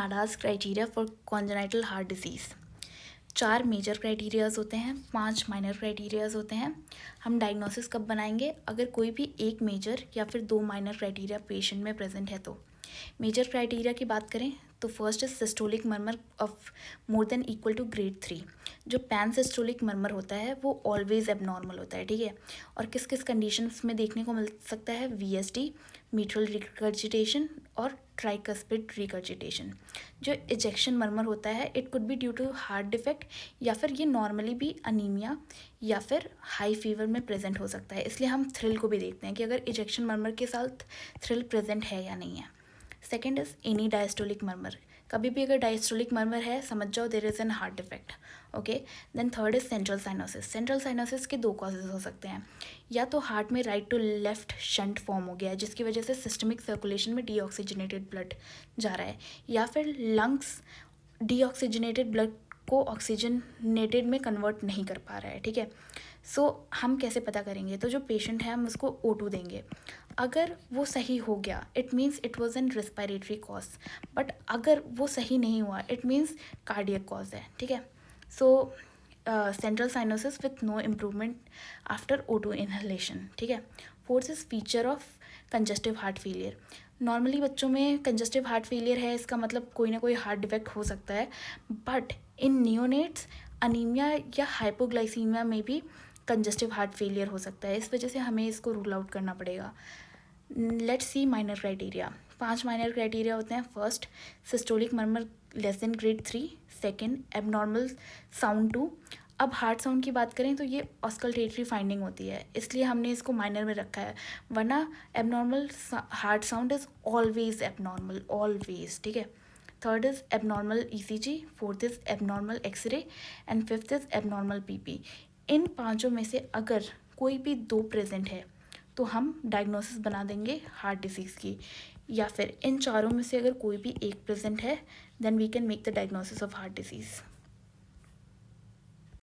ADAS criteria for congenital heart disease. 4 major criterias होते हैं, 5 minor criterias होते हैं। हम डायग्नोसिस कब बनाएंगे? अगर कोई भी एक मेजर या फिर 2 माइनर क्राइटेरिया पेशेंट में प्रेजेंट है तो। मेजर क्राइटेरिया की बात करें तो first is systolic murmur of more than equal to grade 3। जो पैन सिस्टोलिक मर्मर होता है वो ऑलवेज एबनॉर्मल होता है, ठीक है। और किस किस कंडीशंस में देखने को मिल सकता है? VSD, मिट्रल रिकर्जिटेशन और ट्राइकस्पिड रिकर्जिटेशन। जो इजेक्शन मर्मर होता है it could be due to heart defect या फिर ये नॉर्मली भी अनीमिया या फिर हाई फीवर में प्रेजेंट हो सकता है। इसलिए हम थ्रिल को भी देखते हैं कि अगर इजेक्शन मर्मर के साथ थ्रिल प्रेजेंट है या नहीं है। Second is any diastolic murmur. कभी भी अगर डायस्टोलिक मर्मर है समझ जाओ there is an heart defect, okay. Then third is central cyanosis. Central cyanosis के 2 कॉजेज हो सकते हैं, या तो हार्ट में right to left shunt form हो गया है जिसकी वजह से सिस्टमिक सर्कुलेशन में डीऑक्सीजनेटेड ब्लड जा रहा है, या फिर लंग्स डीऑक्सीजनेटेड ब्लड को ऑक्सीजनेटेड में कन्वर्ट नहीं कर पा रहा है, ठीक है। सो हम कैसे पता करेंगे? तो जो पेशेंट है हम उसको O2 देंगे। अगर वो सही हो गया it means it was an respiratory cause, but अगर वो सही नहीं हुआ इट मीन्स कार्डियक कॉज है, ठीक है। So central cyanosis with no improvement after O2 inhalation, ठीक है। Fourth is feature of congestive heart failure. Normally बच्चों में कंजस्टिव हार्ट फेलियर है इसका मतलब कोई ना कोई हार्ट डिफेक्ट हो सकता है, बट इन नियोनेट्स अनीमिया या हाइपोग्लाइसीमिया में भी कंजस्टिव हार्ट फेलियर हो सकता है। इस वजह से हमें इसको रूल आउट करना पड़ेगा। Let's see minor criteria. 5 minor criteria होते हैं। First, systolic murmur less than grade 3। Second, abnormal sound 2। अब हार्ट साउंड की बात करें तो ये ऑस्कल्टेटरी फाइंडिंग होती है इसलिए हमने इसको माइनर में रखा है, वरना abnormal heart sound is always abnormal, always, ठीक है। Third is abnormal ECG, fourth is abnormal x-ray and fifth is abnormal PP। इन 5 में से अगर कोई भी 2 प्रेजेंट है तो हम डायग्नोसिस बना देंगे हार्ट डिसीज़ की, या फिर इन 4 में से अगर कोई भी एक प्रेजेंट है then we can make the diagnosis of heart disease.